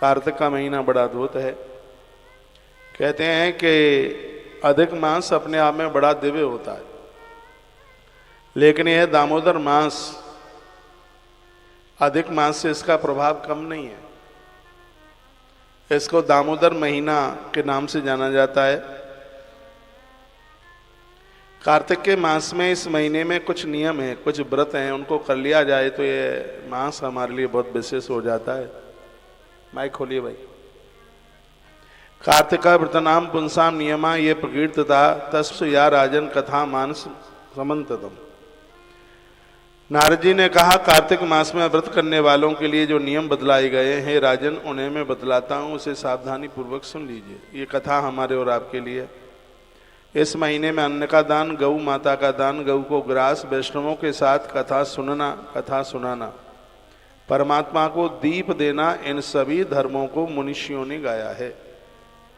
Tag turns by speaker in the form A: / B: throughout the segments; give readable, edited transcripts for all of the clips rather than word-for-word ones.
A: कार्तिक का महीना बड़ा अद्भुत है। कहते हैं कि अधिक मास अपने आप में बड़ा दिव्य होता है, लेकिन यह दामोदर मास अधिक मास से इसका प्रभाव कम नहीं है। इसको दामोदर महीना के नाम से जाना जाता है। कार्तिक के मास में इस महीने में कुछ नियम है, कुछ व्रत हैं, उनको कर लिया जाए तो ये मास हमारे लिए बहुत विशेष हो जाता है। माइक खोलिए भाई। कार्तिका व्रतनाम पुंसाम नियमा ये प्रकीर्तता तस्व या राजन कथा मानस समन्ततम। नारद जी ने कहा, कार्तिक मास में व्रत करने वालों के लिए जो नियम बतलाए गए हैं राजन, उन्हें मैं बतलाता हूँ, उसे सावधानी पूर्वक सुन लीजिए। ये कथा हमारे और आपके लिए। इस महीने में अन्न का दान, गौ माता का दान, गौ को ग्रास, वैष्णवों के साथ कथा सुनाना, परमात्मा को दीप देना, इन सभी धर्मों को मनुष्यों ने गाया है।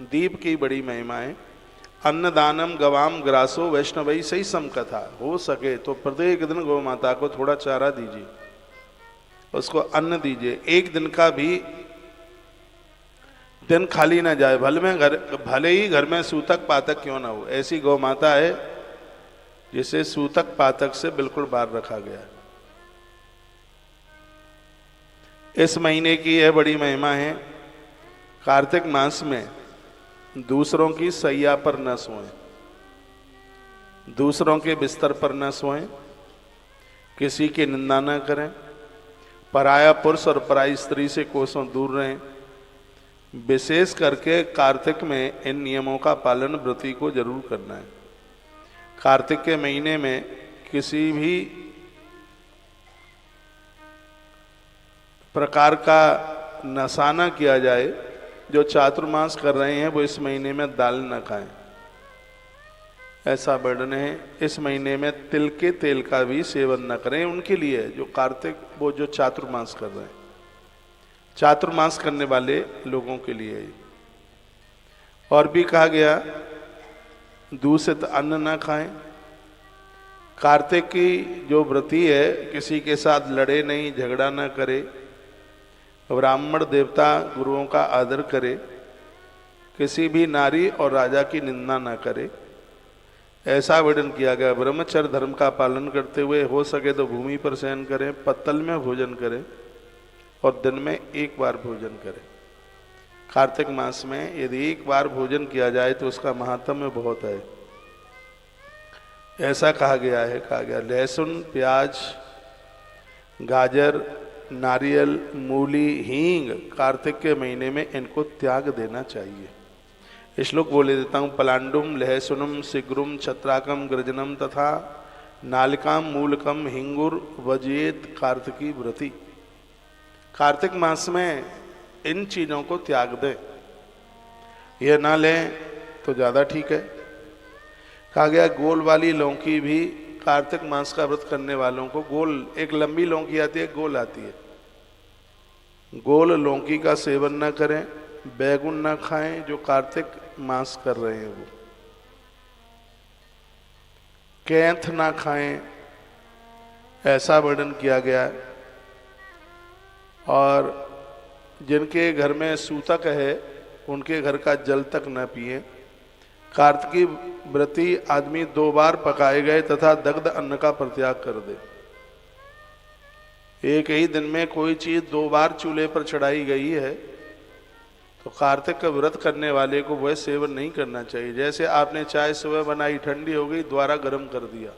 A: दीप की बड़ी महिमा है। अन्नदानम गवाम ग्रासो वैष्णवई सही सम कथा। हो सके तो प्रत्येक दिन गौ माता को थोड़ा चारा दीजिए, उसको अन्न दीजिए। एक दिन का भी दिन खाली ना जाए, भले ही घर में सूतक पातक क्यों ना हो। ऐसी गौ माता है जिसे सूतक पातक से बिल्कुल बाहर रखा गया है। इस महीने की यह बड़ी महिमा है। कार्तिक मास में दूसरों की सैया पर न सोएं, दूसरों के बिस्तर पर न सोएं, किसी की निंदा न करें, पराया पुरुष और पराई स्त्री से कोसों दूर रहें। विशेष करके कार्तिक में इन नियमों का पालन व्रती को जरूर करना है। कार्तिक के महीने में किसी भी प्रकार का नशा न किया जाए। जो चातुर्मास कर रहे हैं वो इस महीने में दाल न खाएं, ऐसा वर्णन है। इस महीने में तिल के तेल का भी सेवन न करें। उनके लिए जो कार्तिक, वो जो चातुर्मास कर रहे हैं, चातुर्मास करने वाले लोगों के लिए ही। और भी कहा गया दूषित अन्न न खाएं। कार्तिक की जो व्रती है किसी के साथ लड़े नहीं, झगड़ा न करे, ब्राह्मण देवता गुरुओं का आदर करे, किसी भी नारी और राजा की निंदा न करे, ऐसा वर्णन किया गया। ब्रह्मचर्य धर्म का पालन करते हुए हो सके तो भूमि पर शयन करें, पत्तल में भोजन करें और दिन में एक बार भोजन करें। कार्तिक मास में यदि एक बार भोजन किया जाए तो उसका महात्म्य बहुत है, ऐसा कहा गया लहसुन, प्याज, गाजर, नारियल, मूली, हींग कार्तिक के महीने में इनको त्याग देना चाहिए। श्लोक बोले देता हूँ। पलांडुम लहसुनम शीघ्रुम छत्राकम गृजनम तथा नालिकाम मूलकम हिंगुर वजेत कार्तिकी व्रती। कार्तिक मास में इन चीज़ों को त्याग दें, यह ना लें तो ज़्यादा ठीक है। कहा गया गोल वाली लौकी भी कार्तिक मास का व्रत करने वालों को, गोल एक लंबी लौकी आती है, गोल आती है, गोल लौकी का सेवन न करें। बैगुन न खाएं जो कार्तिक मास कर रहे हैं वो। कैंथ ना खाएं, ऐसा वर्णन किया गया है। और जिनके घर में सूतक है उनके घर का जल तक न पिए। कार्तिकी व्रती आदमी 2 बार पकाए गए तथा दग्ध अन्न का परित्याग कर दे। एक ही दिन में कोई चीज 2 बार चूल्हे पर चढ़ाई गई है तो कार्तिक का व्रत करने वाले को वह सेवन नहीं करना चाहिए। जैसे आपने चाय सुबह बनाई, ठंडी हो गई, दोबारा गर्म कर दिया,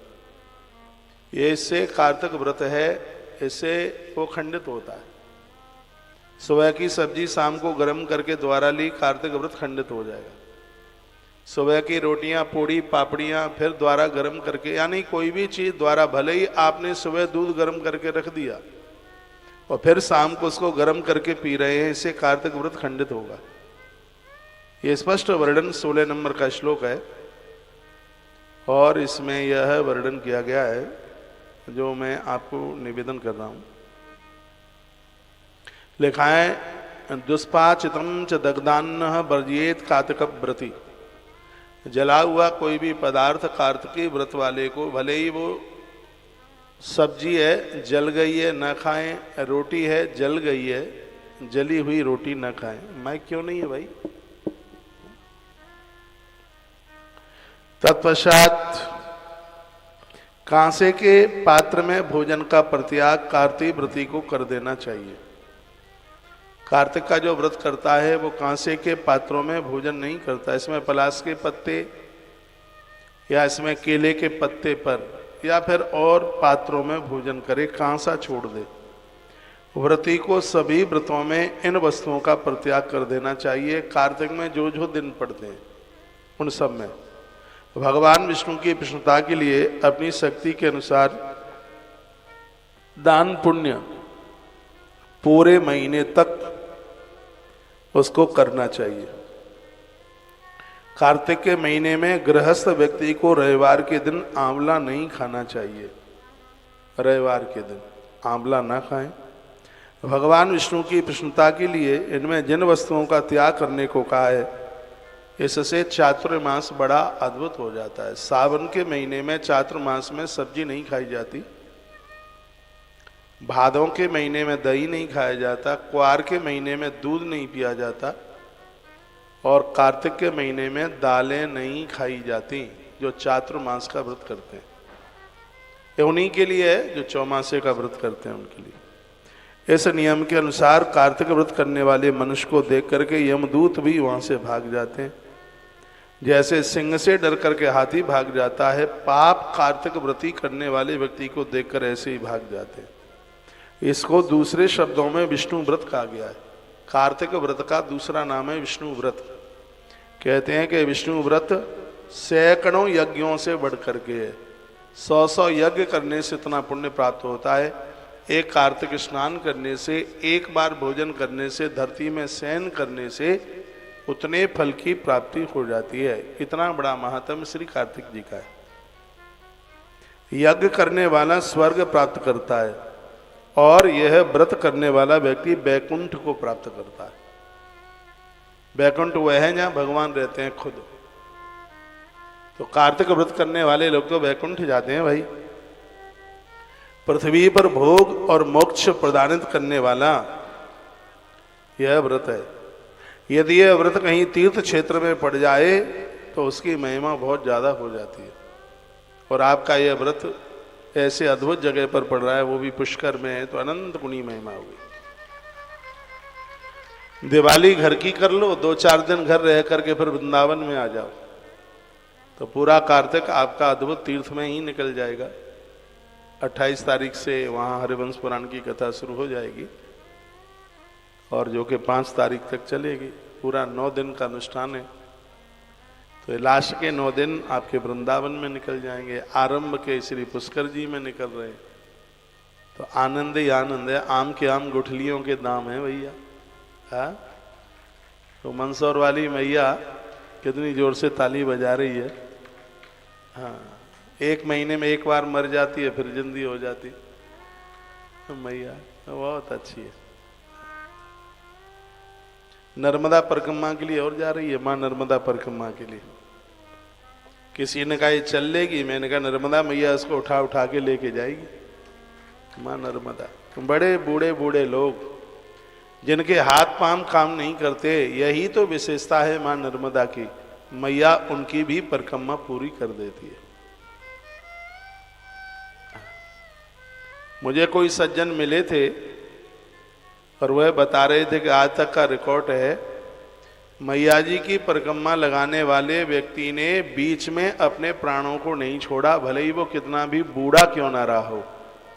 A: ये इससे कार्तिक व्रत है, इससे वो खंडित होता है। सुबह की सब्जी शाम को गर्म करके दोबारा ली, कार्तिक व्रत खंडित हो जाएगा। सुबह की रोटियां, पूड़ी, पापड़ियां फिर दोबारा गर्म करके, यानी कोई भी चीज द्वारा, भले ही आपने सुबह दूध गर्म करके रख दिया और फिर शाम को उसको गर्म करके पी रहे हैं, इससे कार्तिक व्रत खंडित होगा। ये स्पष्ट वर्णन 16 नंबर का श्लोक है और इसमें यह वर्णन किया गया है जो मैं आपको निवेदन कर रहा हूं। लिखा है दुष्पाचितम च दग्धान्न वर्जियेत कार्तिक व्रती। जला हुआ कोई भी पदार्थ कार्तिकी व्रत वाले को, भले ही वो सब्जी है जल गई है न खाएं, रोटी है जल गई है जली हुई रोटी न खाएं। मैं क्यों नहीं है भाई। तत्पश्चात कांसे के पात्र में भोजन का परित्याग कार्तिक व्रती को कर देना चाहिए। कार्तिक का जो व्रत करता है वो कांसे के पात्रों में भोजन नहीं करता। इसमें पलाश के पत्ते या इसमें केले के पत्ते पर या फिर और पात्रों में भोजन करे, कांसा छोड़ दे। व्रती को सभी व्रतों में इन वस्तुओं का परित्याग कर देना चाहिए। कार्तिक में जो जो दिन पड़ते हैं उन सब में भगवान विष्णु की प्रसन्नता के लिए अपनी शक्ति के अनुसार दान पुण्य पूरे महीने तक उसको करना चाहिए। कार्तिक के महीने में गृहस्थ व्यक्ति को रविवार के दिन आंवला नहीं खाना चाहिए। रविवार के दिन आंवला ना खाएं। भगवान विष्णु की प्रसन्नता के लिए इनमें जिन वस्तुओं का त्याग करने को कहा है, इससे चातुर्मास बड़ा अद्भुत हो जाता है। सावन के महीने में चातुर्मास में सब्जी नहीं खाई जाती, भादों के महीने में दही नहीं खाया जाता, क्वार के महीने में दूध नहीं पिया जाता और कार्तिक के महीने में दालें नहीं खाई जाती। जो चातुर्मास का व्रत करते हैं ये उन्हीं के लिए है जो चौमासे का व्रत करते हैं, उनके लिए। इस नियम के अनुसार कार्तिक व्रत करने वाले मनुष्य को देख करके यमदूत भी वहां से भाग जाते हैं। जैसे सिंह से डर करके हाथी भाग जाता है, पाप कार्तिक व्रती करने वाले व्यक्ति को देखकर ऐसे ही भाग जाते हैं। इसको दूसरे शब्दों में विष्णु व्रत कहा गया है। कार्तिक व्रत का दूसरा नाम है विष्णु व्रत। कहते हैं कि विष्णु व्रत सैकड़ों यज्ञों से बढ़ करके है। 100 यज्ञ करने से इतना पुण्य प्राप्त होता है। एक कार्तिक स्नान करने से, एक बार भोजन करने से, धरती में शयन करने से उतने फल की प्राप्ति हो जाती है। इतना बड़ा महात्म श्री कार्तिक जी का है। यज्ञ करने वाला स्वर्ग प्राप्त करता है और यह व्रत करने वाला व्यक्ति बैकुंठ को प्राप्त करता है। बैकुंठ वह है जहां भगवान रहते हैं खुद। तो कार्तिक व्रत करने वाले लोग तो बैकुंठ जाते हैं भाई। पृथ्वी पर भोग और मोक्ष प्रदानित करने वाला यह व्रत है। यदि यह व्रत कहीं तीर्थ क्षेत्र में पड़ जाए तो उसकी महिमा बहुत ज्यादा हो जाती है। और आपका यह व्रत ऐसे अद्भुत जगह पर पड़ रहा है, वो भी पुष्कर में है, तो अनंत गुणी महिमा होगी। दिवाली घर की कर लो, 2-4 दिन घर रह करके फिर वृंदावन में आ जाओ, तो पूरा कार्तिक आपका अद्भुत तीर्थ में ही निकल जाएगा। 28 तारीख से वहाँ हरिवंश पुराण की कथा शुरू हो जाएगी और जो कि 5 तारीख तक चलेगी। पूरा 9 दिन का अनुष्ठान है। तो लास्ट के 9 दिन आपके वृंदावन में निकल जाएंगे। आरंभ के श्री पुष्कर जी में निकल रहे हैं। तो आनंद ही आनंद है। आम के आम गुठलियों के दाम है भैया। हाँ, तो मंदसौर वाली मैया कितनी जोर से ताली बजा रही है। हाँ, 1 महीने में एक बार मर जाती है, फिर जिंदी हो जाती मैया, बहुत अच्छी है। नर्मदा परिक्रमा के लिए और जा रही है। माँ नर्मदा परिक्रमा के लिए किसी ने कहा ये चल लेगी, मैंने कहा नर्मदा मैया इसको उठा उठा के लेके जाएगी। माँ नर्मदा, बड़े बूढ़े बूढ़े लोग जिनके हाथ पांव काम नहीं करते, यही तो विशेषता है माँ नर्मदा की। मैया उनकी भी परिक्रमा पूरी कर देती है। मुझे कोई सज्जन मिले थे और वह बता रहे थे कि आज तक का रिकॉर्ड है, मैया जी की परिक्रमा लगाने वाले व्यक्ति ने बीच में अपने प्राणों को नहीं छोड़ा, भले ही वो कितना भी बूढ़ा क्यों ना रहा हो।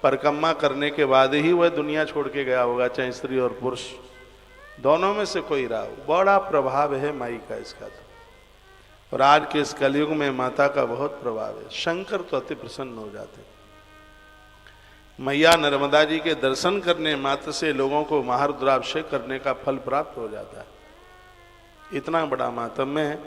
A: परिक्रमा करने के बाद ही वह दुनिया छोड़ के गया होगा, चाहे स्त्री और पुरुष, दोनों में से कोई रहा हो। बड़ा प्रभाव है माई का इसका तो। और आज के इस कलयुग में माता का बहुत प्रभाव है। शंकर तो अति प्रसन्न हो जाते। मैया नर्मदा जी के दर्शन करने मात्र से लोगों को महारुद्राभिषेक करने का फल प्राप्त हो जाता है। इतना बड़ा मातम्य है।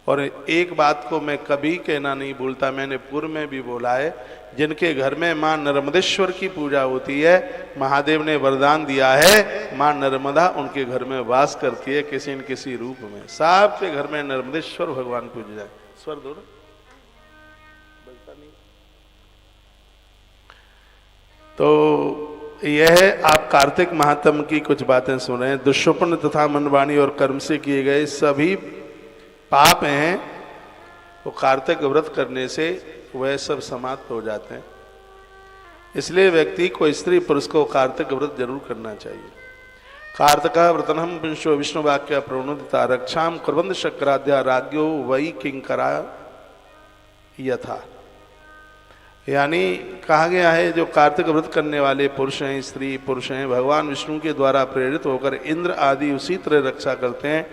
A: और एक बात को मैं कभी कहना नहीं भूलता, मैंने पूर्व में भी बोला है, जिनके घर में मां नर्मदेश्वर की पूजा होती है, महादेव ने वरदान दिया है, मां नर्मदा उनके घर में वास करती है किसी न किसी रूप में। सबके घर में नर्मदेश्वर भगवान पूज जाए। स्वर दो ना, तो यह आप आप कार्तिक महात्म की कुछ बातें सुन रहे हैं। दुष्पन्न तथा मनवाणी और कर्म से किए गए सभी पाप हैं, वो कार्तिक व्रत करने से वह सब समाप्त हो जाते हैं। इसलिए व्यक्ति को, स्त्री पुरुष को कार्तिक व्रत जरूर करना चाहिए। कार्तिक व्रतनम विंशो विष्णु वाक्य प्रणोदिता रक्षाम कुर्वन्त शक्राद्या राज्ञो वही किंकरा यथा। यानी कहा गया है जो कार्तिक व्रत करने वाले पुरुष हैं, स्त्री पुरुष हैं, भगवान विष्णु के द्वारा प्रेरित होकर इंद्र आदि उसी तरह रक्षा करते हैं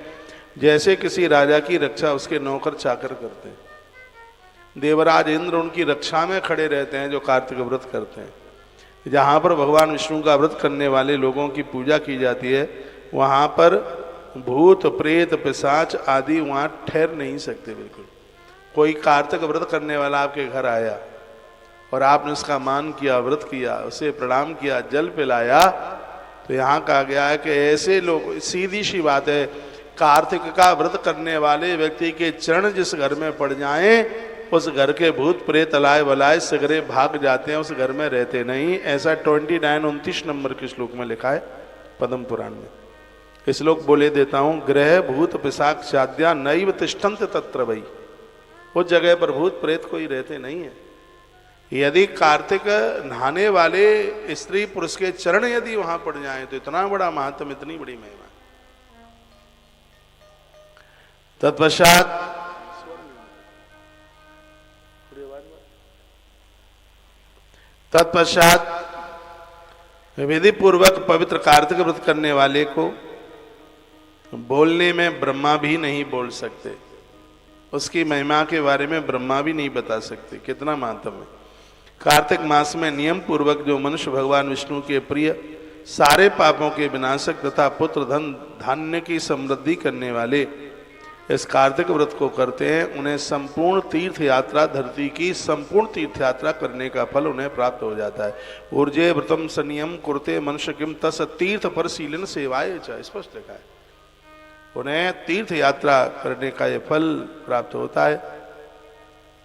A: जैसे किसी राजा की रक्षा उसके नौकर चाकर करते हैं। देवराज इंद्र उनकी रक्षा में खड़े रहते हैं जो कार्तिक व्रत करते हैं। जहाँ पर भगवान विष्णु का व्रत करने वाले लोगों की पूजा की जाती है, वहाँ पर भूत प्रेत पिशाच आदि वहाँ ठहर नहीं सकते। बिल्कुल कोई कार्तिक व्रत करने वाला आपके घर आया और आपने उसका मान किया, व्रत किया, उसे प्रणाम किया, जल पिलाया, तो यहाँ कहा गया है कि ऐसे लोग, सीधी सी बात है, कार्तिक का व्रत करने वाले व्यक्ति के चरण जिस घर में पड़ जाएं, उस घर के भूत प्रेत अलाय वलाय सगरे भाग जाते हैं, उस घर में रहते नहीं। ऐसा 29-29 नंबर के श्लोक में लिखा है पद्म पुराण में। श्लोक बोले देता हूँ, ग्रह भूत पिशाच शाद्या नैव तिष्ठन्त तत्र वै। उस जगह पर भूत प्रेत कोई रहते नहीं है। यदि कार्तिक नहाने वाले स्त्री पुरुष के चरण यदि वहां पड़ जाएं तो इतना बड़ा महत्व, इतनी बड़ी महिमा। तत्पश्चात विधि पूर्वक पवित्र कार्तिक व्रत करने वाले को बोलने में ब्रह्मा भी नहीं बोल सकते। उसकी महिमा के बारे में ब्रह्मा भी नहीं बता सकते, कितना महत्व है। कार्तिक मास में नियम पूर्वक जो मनुष्य भगवान विष्णु के प्रिय, सारे पापों के विनाशक तथा पुत्र धन धान्य की समृद्धि करने वाले इस कार्तिक व्रत को करते हैं, उन्हें संपूर्ण तीर्थ यात्रा, धरती की संपूर्ण तीर्थ यात्रा करने का फल उन्हें प्राप्त हो जाता है। ऊर्जे व्रतम संयम कुरते मनुष्य किम तस तीर्थ परिशीलन सेवाए च, स्पष्ट लिखा है। उन्हें तीर्थ यात्रा करने का ये फल प्राप्त होता है।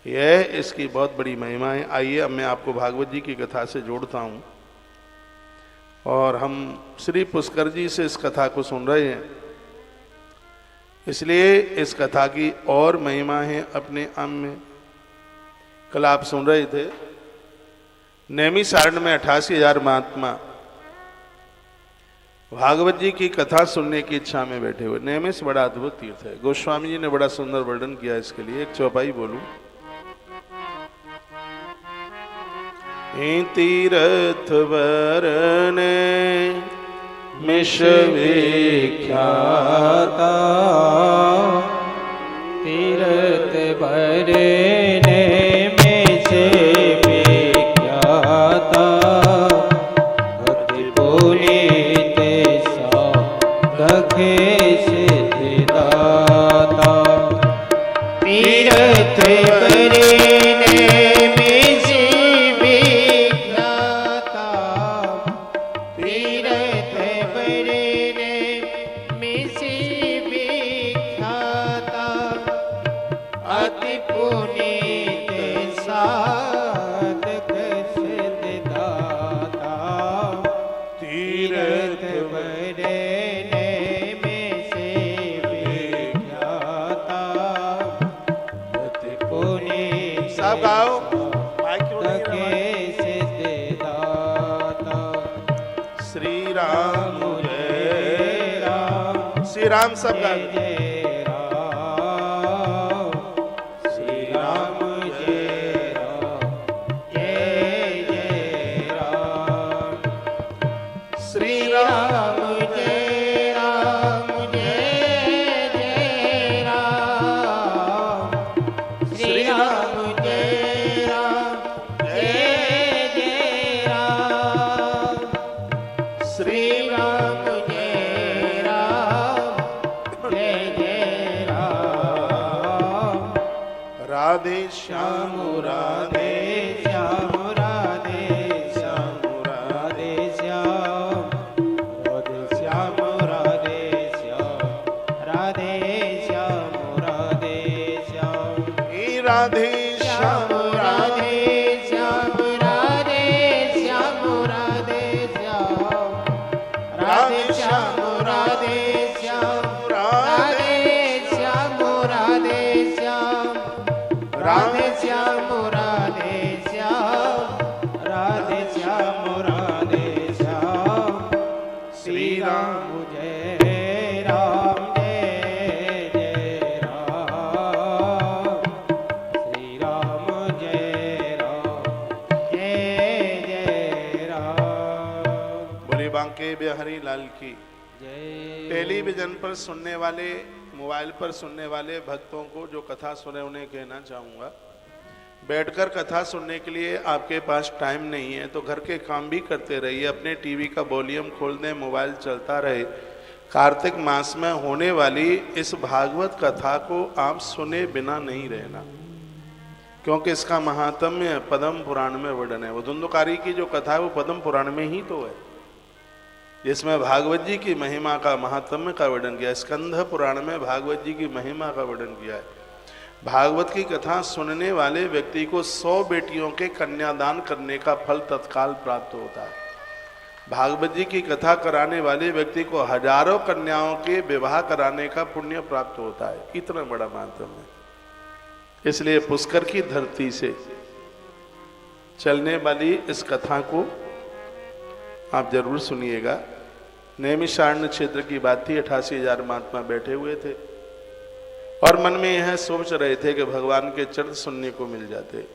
A: यह इसकी बहुत बड़ी महिमा है। आइए अब मैं आपको भागवत जी की कथा से जोड़ता हूँ और हम श्री पुष्कर जी से इस कथा को सुन रहे हैं, इसलिए इस कथा की और महिमा है अपने आप में। कल आप सुन रहे थे नैमिषारण्य में 88,000 महात्मा भागवत जी की कथा सुनने की इच्छा में बैठे हुए। नैमिष बड़ा अद्भुत तीर्थ है। गोस्वामी जी ने बड़ा सुंदर वर्णन किया इसके लिए, एक चौपाई बोलूं। तीर्थ वरने मिश विख्याता,
B: तीर्थ वरने मिश विख्याता, अति पुनीत साधके सिद्धिदाता। तीर्थ वरने
A: राम सब गाए।
B: श्री राम जय राम, जय जय राम। श्री राम जय राम, जय जय राम। श्री राम जय राम, जय जय राम। श्री राम
A: राधे श्याम राधे
B: श्याम, राधे श्याम, राधे श्याम, राधे श्याम, राधे श्याम, राधे श्याम, राधे श्याम,
A: राधे श्याम,
B: राधे श्याम, राधे श्याम, राधे श्याम,
A: टेलीविजन पर सुनने वाले, मोबाइल पर सुनने वाले भक्तों को जो कथा सुने उन्हें कहना चाहूँगा, बैठकर कथा सुनने के लिए आपके पास टाइम नहीं है तो घर के काम भी करते रहिए, अपने टीवी का वॉल्यूम खोल दें, मोबाइल चलता रहे। कार्तिक मास में होने वाली इस भागवत कथा को आप सुने बिना नहीं रहना, क्योंकि इसका महात्म्य पद्म पुराण में वर्णन है। वो धुंधुकारी की जो कथा है वो पद्म पुराण में ही तो है, जिसमें भागवत जी की महिमा का, महात्म्य का वर्णन किया। स्कंध पुराण में भागवत जी की महिमा का वर्णन किया है। भागवत की कथा सुनने वाले व्यक्ति को 100 बेटियों के कन्यादान करने का फल तत्काल प्राप्त होता है। भागवत जी की कथा कराने वाले व्यक्ति को हजारों कन्याओं के विवाह कराने का पुण्य प्राप्त होता है। इतना बड़ा महात्म्य है। इसलिए पुष्कर की धरती से चलने वाली इस कथा को आप जरूर सुनिएगा। नैमिषारण्य क्षेत्र की बात थी, 88,000 महात्मा बैठे हुए थे और मन में यह सोच रहे थे कि भगवान के चरित्र सुनने को मिल जाते।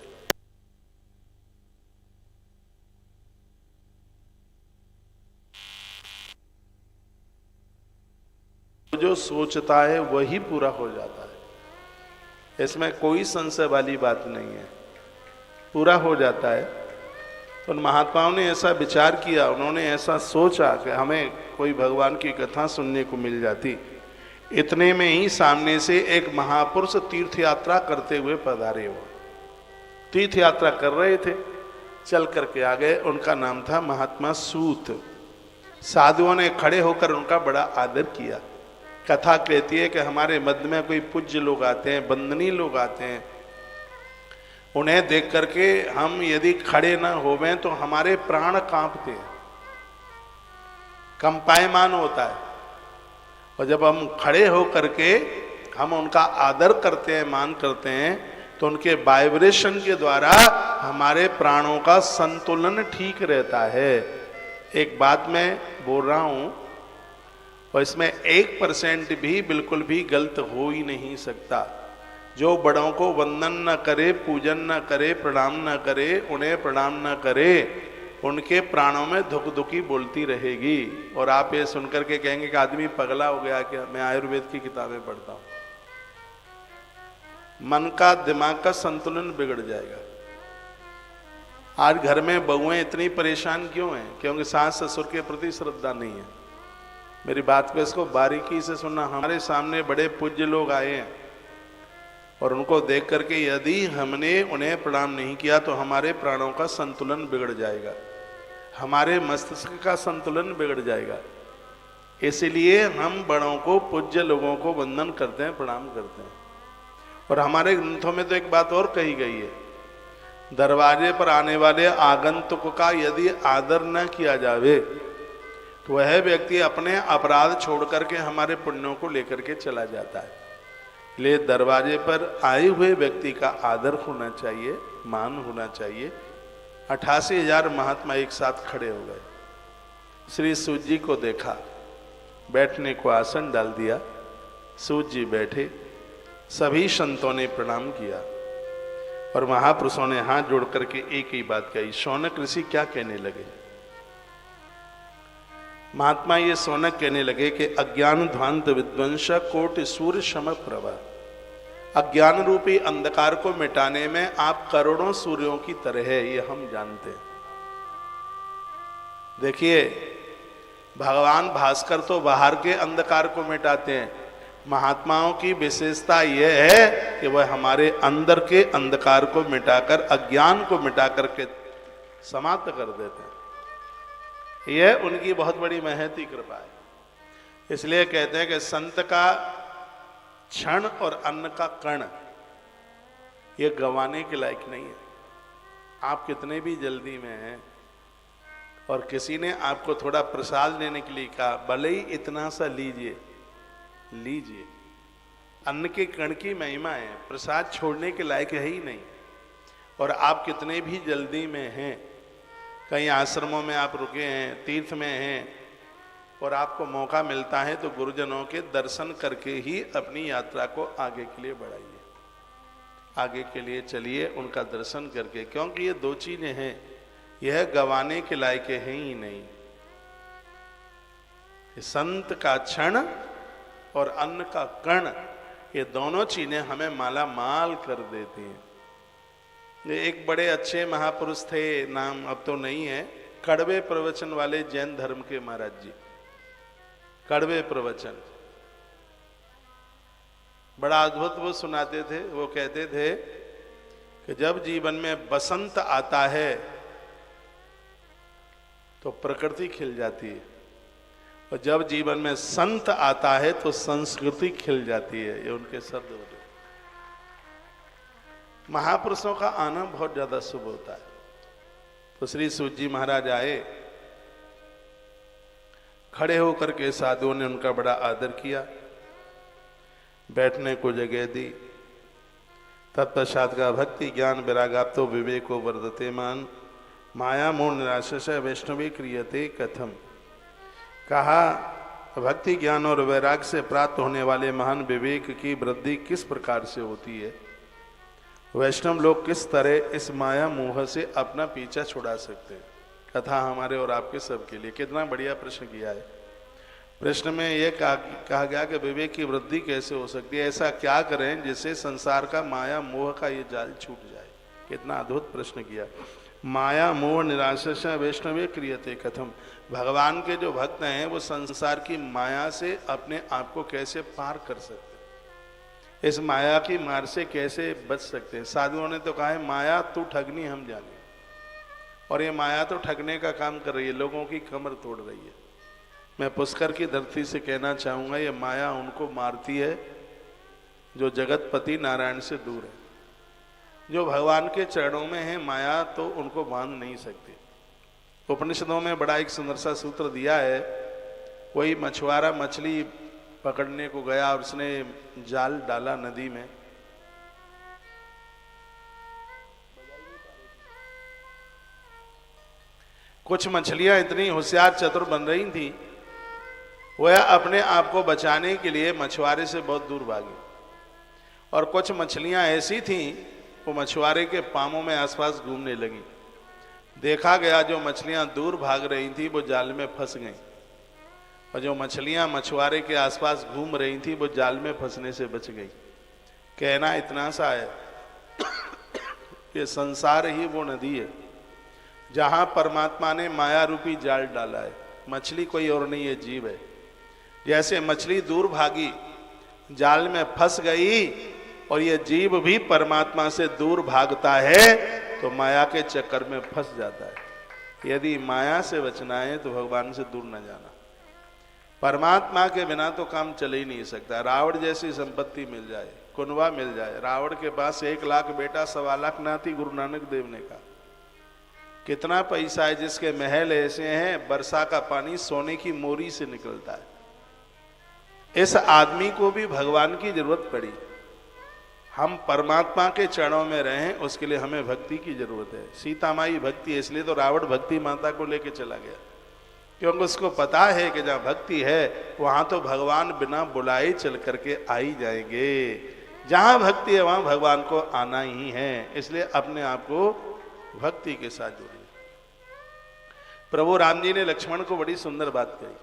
A: जो सोचता है वही पूरा हो जाता है, इसमें कोई संशय वाली बात नहीं है, पूरा हो जाता है। तो उन महात्माओं ने ऐसा विचार किया, उन्होंने ऐसा सोचा कि हमें कोई भगवान की कथा सुनने को मिल जाती। इतने में ही सामने से एक महापुरुष तीर्थ यात्रा करते हुए पधारे। हो तीर्थ यात्रा कर रहे थे, चल करके आ गए। उनका नाम था महात्मा सूत। साधुओं ने खड़े होकर उनका बड़ा आदर किया। कथा कहती है कि हमारे मध्य में कोई पूज्य लोग आते हैं, वंदनीय लोग आते हैं, उन्हें देख करके हम यदि खड़े न होवें तो हमारे प्राण कांपते हैं, कंपायमान होता है। और जब हम खड़े हो करके हम उनका आदर करते हैं, मान करते हैं, तो उनके वाइब्रेशन के द्वारा हमारे प्राणों का संतुलन ठीक रहता है। एक बात मैं बोल रहा हूं और इसमें 1% भी बिल्कुल भी गलत हो ही नहीं सकता। जो बड़ों को वंदन न करे, पूजन न करे, प्रणाम न करे, उन्हें प्रणाम न करे, उनके प्राणों में धुक धुकी बोलती रहेगी। और आप ये सुनकर के कहेंगे कि आदमी पगला हो गया क्या, मैं आयुर्वेद की किताबें पढ़ता हूं। मन का, दिमाग का संतुलन बिगड़ जाएगा। आज घर में बहुएं इतनी परेशान क्यों हैं? क्योंकि सास ससुर के प्रति श्रद्धा नहीं है। मेरी बात को इसको बारीकी से सुनना। हमारे सामने बड़े पूज्य लोग आए हैं और उनको देख करके यदि हमने उन्हें प्रणाम नहीं किया तो हमारे प्राणों का संतुलन बिगड़ जाएगा, हमारे मस्तिष्क का संतुलन बिगड़ जाएगा। इसलिए हम बड़ों को, पूज्य लोगों को वंदन करते हैं, प्रणाम करते हैं। और हमारे ग्रंथों में तो एक बात और कही गई है, दरवाजे पर आने वाले आगंतुक का यदि आदर न किया जावे तो वह व्यक्ति अपने अपराध छोड़ करके हमारे पुण्यों को लेकर के चला जाता है। इसलिए दरवाजे पर आए हुए व्यक्ति का आदर होना चाहिए, मान होना चाहिए। 88,000 महात्मा एक साथ खड़े हो गए। श्री सूत जी को देखा, बैठने को आसन डाल दिया, सूत जी बैठे। सभी संतों ने प्रणाम किया और महापुरुषों ने हाथ जोड़ करके एक ही बात कही। शौनक ऋषि क्या कहने लगे? महात्मा ये शौनक कहने लगे कि अज्ञान ध्वांत विध्वंस कोटि सूर्य सम प्रभा। अज्ञान रूपी अंधकार को मिटाने में आप करोड़ों सूर्यों की तरह है, ये हम जानते हैं। देखिए, भगवान भास्कर तो बाहर के अंधकार को मिटाते हैं। महात्माओं की विशेषता यह है कि वह हमारे अंदर के अंधकार को मिटाकर, अज्ञान को मिटाकर के समाप्त कर देते हैं। यह उनकी बहुत बड़ी महती कृपा है। इसलिए कहते हैं कि संत का क्षण और अन्न का कण ये गंवाने के लायक नहीं है। आप कितने भी जल्दी में हैं और किसी ने आपको थोड़ा प्रसाद लेने के लिए कहा, भले ही इतना सा लीजिए, लीजिए। अन्न के कण की महिमा है, प्रसाद छोड़ने के लायक है ही नहीं। और आप कितने भी जल्दी में हैं, कहीं आश्रमों में आप रुके हैं, तीर्थ में हैं, और आपको मौका मिलता है तो गुरुजनों के दर्शन करके ही अपनी यात्रा को आगे के लिए बढ़ाइए, आगे के लिए चलिए उनका दर्शन करके। क्योंकि ये दो चीजें हैं, यह गंवाने के लायक है ही नहीं। संत का क्षण और अन्न का कण, ये दोनों चीजें हमें माला माल कर देती हैं। ये एक बड़े अच्छे महापुरुष थे, नाम अब तो नहीं है, कड़वे प्रवचन वाले जैन धर्म के महाराज जी। कड़वे प्रवचन बड़ा अद्भुत वो सुनाते थे। वो कहते थे कि जब जीवन में बसंत आता है तो प्रकृति खिल जाती है, और जब जीवन में संत आता है तो संस्कृति खिल जाती है। ये उनके शब्द होते। महापुरुषों का आना बहुत ज्यादा शुभ होता है। तो श्री सूत जी महाराज आए, खड़े होकर के साधुओं ने उनका बड़ा आदर किया, बैठने को जगह दी। तत्पश्चात का भक्ति ज्ञान विरागाप्तो विवेको वर्धते मान, माया मोह निराशश वैष्णवी क्रियते कथम। कहा भक्ति ज्ञान और वैराग से प्राप्त होने वाले महान विवेक की वृद्धि किस प्रकार से होती है, वैष्णव लोग किस तरह इस माया मोह से अपना पीछा छुड़ा सकते हैं। कथा हमारे और आपके सबके लिए। कितना बढ़िया प्रश्न किया है। प्रश्न में यह कहा गया कि विवेक की वृद्धि कैसे हो सकती है, ऐसा क्या करें जिससे संसार का माया मोह का ये जाल छूट जाए। कितना अद्भुत प्रश्न किया। माया मोह निराशा वैष्णवे क्रियते कथम। भगवान के जो भक्त हैं वो संसार की माया से अपने आप को कैसे पार कर सकते हैं, इस माया की मार से कैसे बच सकते हैं। साधुओं ने तो कहा है माया तू ठगनी हम जाने, और ये माया तो ठगने का काम कर रही है, लोगों की कमर तोड़ रही है। मैं पुष्कर की धरती से कहना चाहूंगा, ये माया उनको मारती है जो जगतपति नारायण से दूर है। जो भगवान के चरणों में है माया तो उनको बांध नहीं सकती। उपनिषदों में बड़ा एक सुंदर सा सूत्र दिया है। कोई मछुआरा मछली पकड़ने को गया और उसने जाल डाला नदी में, कुछ मछलियां इतनी होशियार चतुर बन रही थी, वह अपने आप को बचाने के लिए मछुआरे से बहुत दूर भागी, और कुछ मछलियां ऐसी थीं वो मछुआरे के पामों में आसपास घूमने लगी। देखा गया जो मछलियां दूर भाग रही थी वो जाल में फंस गईं, और जो मछलियां मछुआरे के आसपास घूम रही थी वो जाल में फंसने से बच गई। कहना इतना सा है कि संसार ही वो नदी है जहां परमात्मा ने माया रूपी जाल डाला है। मछली कोई और नहीं है, जीव है। जैसे मछली दूर भागी, जाल में फंस गई, और ये जीव भी परमात्मा से दूर भागता है तो माया के चक्कर में फंस जाता है। यदि माया से बचना है तो भगवान से दूर न जाना। परमात्मा के बिना तो काम चल ही नहीं सकता। रावण जैसी संपत्ति मिल जाए, कुनवा मिल जाए, रावण के पास 1 लाख बेटा 1.25 लाख नाती गुरु नानक देव ने कहा। कितना पैसा है जिसके महल ऐसे हैं वर्षा का पानी सोने की मोरी से निकलता है। इस आदमी को भी भगवान की जरूरत पड़ी। हम परमात्मा के चरणों में रहें उसके लिए हमें भक्ति की जरूरत है। सीता माई भक्ति है, इसलिए तो रावण भक्ति माता को लेके चला गया, क्योंकि उसको पता है कि जहाँ भक्ति है वहां तो भगवान बिना बुलाए चल करके आ ही जाएंगे। जहां भक्ति है वहां भगवान को आना ही है, इसलिए अपने आप को भक्ति के साथ जोड़िए। प्रभु राम जी ने लक्ष्मण को बड़ी सुंदर बात कही।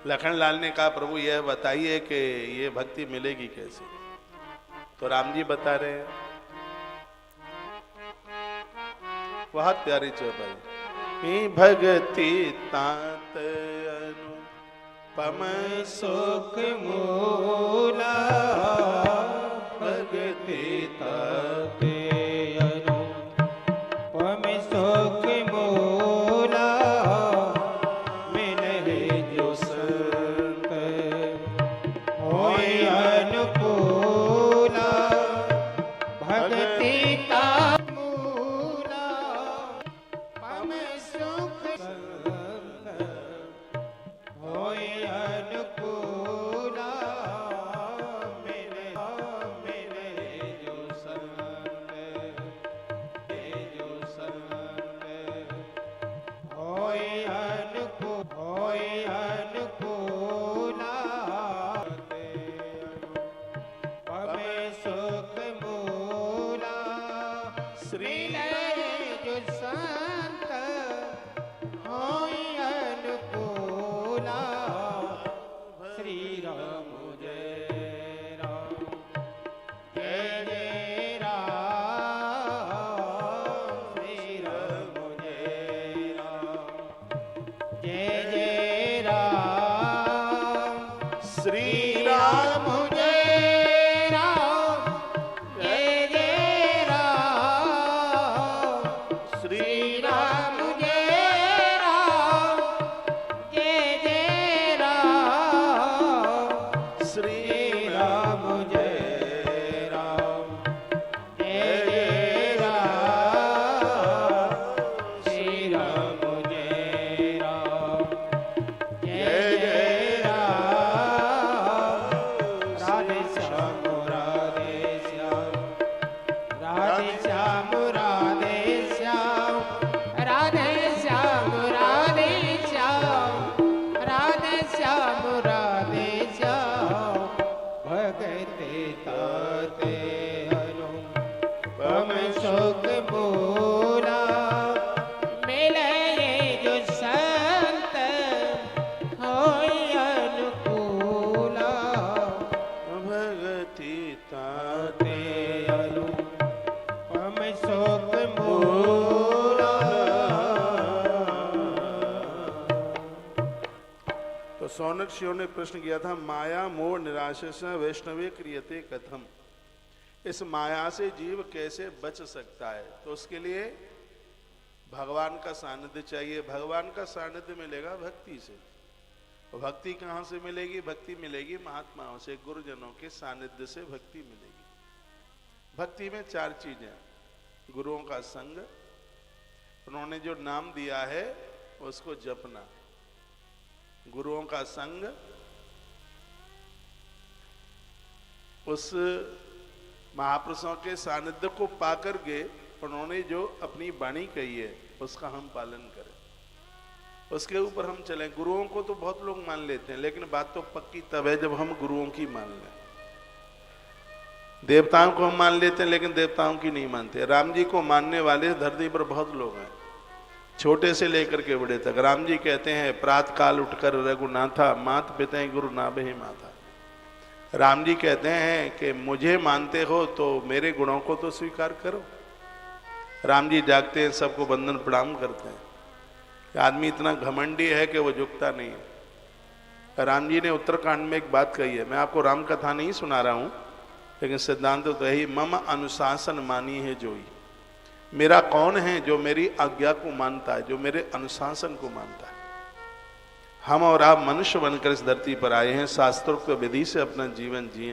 A: लखन लाल ने कहा प्रभु यह बताइए कि ये भक्ति मिलेगी कैसे। तो राम जी बता रहे हैं, बहुत प्यारी चौपाई। भक्ति तात अनुपम
B: सुख मूला, भक्ति तात अनुपम सुख मूला, मिलहि जो संत होय अनुकूला। भक्ति तात मूला, पम सुख संत होय अनुकूला। मिलहि जो संत होय अनुकूला। पम सुख मूला,
A: श्री
B: जो संत होय अनुकूला।
A: श्री राम
B: जय राम जय जय राम
A: श्री
B: राम जय राम जय जय राम
A: श्री
B: राम जय राम जय जय राम श्री राम जय राम जय जय राम राधे श्याम राधे श्याम राधे श्याम राधे श्याम राधे श्याम राधे श्याम राधे श्याम राधे श्याम भगते ताते हनुम पम सुख बोला मिले जो संत होई अनुकूला
A: भगति
B: ताते हनुम पम सुख बोला।
A: तो सौनक शिव ने प्रश्न किया था, माया मोह निराश वैष्णवे क्रियते कथम, इस माया से जीव कैसे बच सकता है? तो उसके लिए भगवान का सानिध्य चाहिए। भगवान का सानिध्य मिलेगा भक्ति से। और भक्ति कहाँ से मिलेगी? भक्ति मिलेगी महात्माओं से, गुरुजनों के सानिध्य से भक्ति मिलेगी। भक्ति में 4 चीजें, गुरुओं का संग, उन्होंने जो नाम दिया है उसको जपना, गुरुओं का संग, उस महापुरुषों के सानिध्य को पाकर के उन्होंने जो अपनी वाणी कही है उसका हम पालन करें, उसके ऊपर हम चलें। गुरुओं को तो बहुत लोग मान लेते हैं, लेकिन बात तो पक्की तब है जब हम गुरुओं की मान लें। देवताओं को हम मान लेते हैं, लेकिन देवताओं की नहीं मानते। राम जी को मानने वाले धरती पर बहुत लोग हैं, छोटे से लेकर के बड़े तक। राम जी कहते हैं, प्रातः काल उठकर रघुनाथा मात पिता गुरु नाभि माता। राम जी कहते हैं कि मुझे मानते हो तो मेरे गुणों को तो स्वीकार करो। राम जी जागते हैं, सबको बंदन प्रणाम करते हैं। आदमी इतना घमंडी है कि वो झुकता नहीं है। राम जी ने उत्तरकांड में एक बात कही है, मैं आपको राम कथा नहीं सुना रहा हूं, लेकिन सिद्धांत तो यही, मम अनुशासन मानी है जोई। मेरा कौन है जो मेरी आज्ञा को मानता है, जो मेरे अनुशासन को मानता है। हम और आप मनुष्य बनकर इस धरती पर आए हैं, शास्त्रोक्त विधि से अपना जीवन जिए,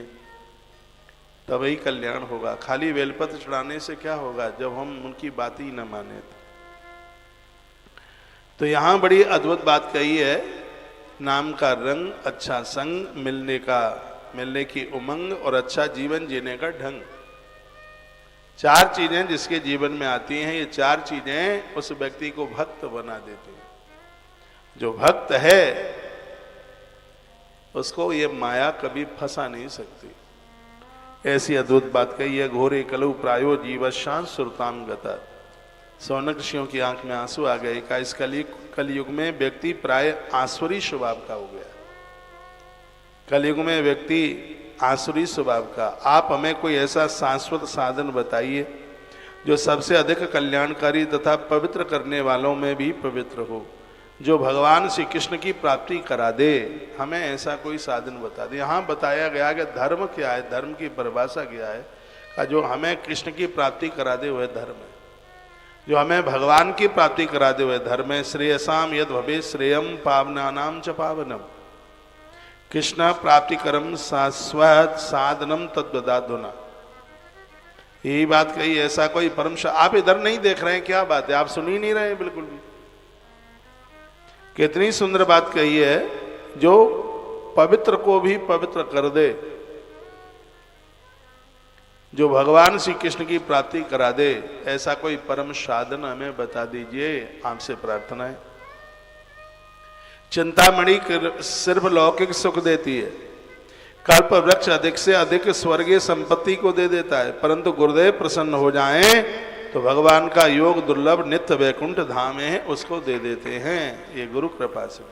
A: तभी कल्याण होगा। खाली बेलपत्र चढ़ाने से क्या होगा जब हम उनकी बात ही न माने। तो यहां बड़ी अद्भुत बात कही है, नाम का रंग, अच्छा संग, मिलने की उमंग और अच्छा जीवन जीने का ढंग। 4 चीजें जिसके जीवन में आती हैं, ये 4 चीजें उस व्यक्ति को भक्त बना देती हैं। जो भक्त है उसको ये माया कभी फंसा नहीं सकती। ऐसी अद्भुत बात कही है, घोरे कलु प्रायो जीवशांत सुरताम गता। सौनक ऋषियों की आंख में आंसू आ गए। का इस कलयुग में व्यक्ति प्राय आसुरी स्वभाव का हो गया। कलयुग में व्यक्ति आसुरी स्वभाव का। आप हमें कोई ऐसा शाश्वत साधन बताइए जो सबसे अधिक कल्याणकारी तथा पवित्र करने वालों में भी पवित्र हो, जो भगवान श्री कृष्ण की प्राप्ति करा दे। हमें ऐसा कोई साधन बता दे। यहाँ बताया गया कि धर्म क्या है, धर्म की परिभाषा क्या है, का जो हमें कृष्ण की प्राप्ति करा दे वह धर्म है, जो हमें भगवान की प्राप्ति करा दे वह धर्म है। श्रेयसाम यद भवे श्रेयम पावनानाम च पावनम, कृष्ण प्राप्ति करम शाश्वत साधनम तद्वदाधुना। यही बात कही। ऐसा कोई परम आप इधर नहीं देख रहे हैं, क्या बात है, आप सुन ही नहीं रहे हैं बिल्कुल भी। कितनी सुंदर बात कही है, जो पवित्र को भी पवित्र कर दे, जो भगवान श्री कृष्ण की प्राप्ति करा दे, ऐसा कोई परम साधन हमें बता दीजिए, आपसे प्रार्थना है। चिंतामणि सिर्फ लौकिक सुख देती है, कल्प वृक्ष अधिक से अधिक स्वर्गीय संपत्ति को दे देता है, परंतु गुरुदेव प्रसन्न हो जाएं तो भगवान का योग दुर्लभ नित्य वैकुंठ धाम है उसको दे देते हैं। ये गुरु कृपा से।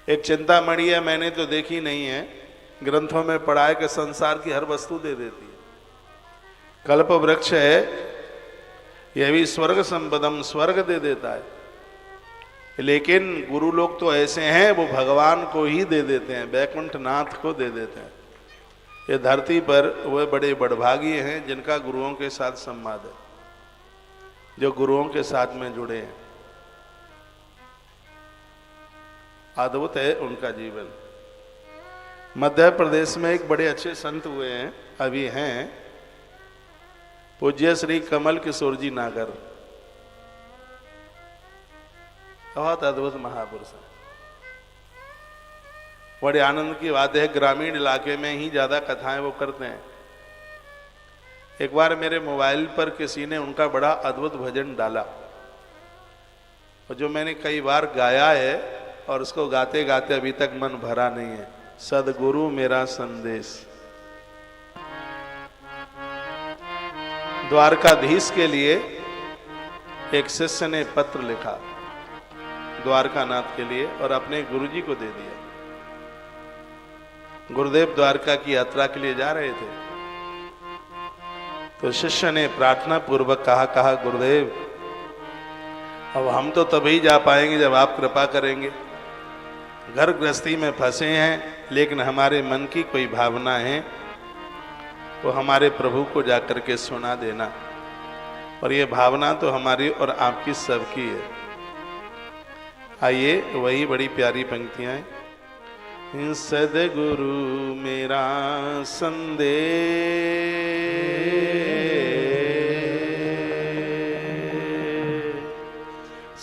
A: एक चिंतामणि है, मैंने तो देखी नहीं है, ग्रंथों में पढ़ा है कि संसार की हर वस्तु दे देती है। कल्प वृक्ष है, यह भी स्वर्ग संपदम, स्वर्ग दे देता है। लेकिन गुरु लोग तो ऐसे हैं, वो भगवान को ही दे देते हैं, बैकुंठ नाथ को दे देते हैं। ये धरती पर वे बड़े बड़भागी हैं जिनका गुरुओं के साथ संवाद है, जो गुरुओं के साथ में जुड़े हैं। अद्भुत है उनका जीवन। मध्य प्रदेश में एक बड़े अच्छे संत हुए हैं, अभी हैं, पूज्य श्री कमल किशोर जी नागर। बहुत अद्भुत महापुरुष है। बड़े आनंद की बात है, ग्रामीण इलाके में ही ज्यादा कथाएं वो करते हैं। एक बार मेरे मोबाइल पर किसी ने उनका बड़ा अद्भुत भजन डाला, और जो मैंने कई बार गाया है और उसको गाते गाते अभी तक मन भरा नहीं है। सदगुरु मेरा संदेश। द्वारकाधीश के लिए एक शिष्य ने पत्र लिखा द्वारकानाथ के लिए और अपने गुरुजी को दे दिया। गुरुदेव द्वारका की यात्रा के लिए जा रहे थे, तो शिष्य ने प्रार्थना पूर्वक कहा गुरुदेव, अब हम तो तभी जा पाएंगे जब आप कृपा करेंगे। घर गृहस्थी में फंसे हैं, लेकिन हमारे मन की कोई भावना है वो हमारे प्रभु को जाकर के सुना देना, और ये भावना तो हमारी और आपकी सबकी है। आइए वही बड़ी प्यारी पंक्तियां हैं। सदगुरु मेरा संदेश,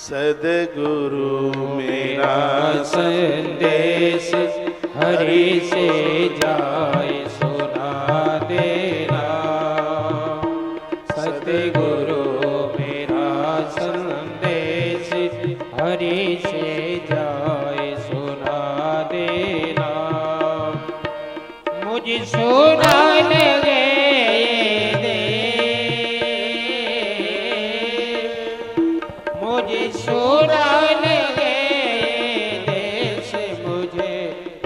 A: सदगुरु मेरा
B: संदेश, हरि से जाए सुना देना। सतगुरु मेरा संदेश, हरि से जाए सुना देना। मुझे सुना लगे दे, मुझे सुना लगे देश, मुझे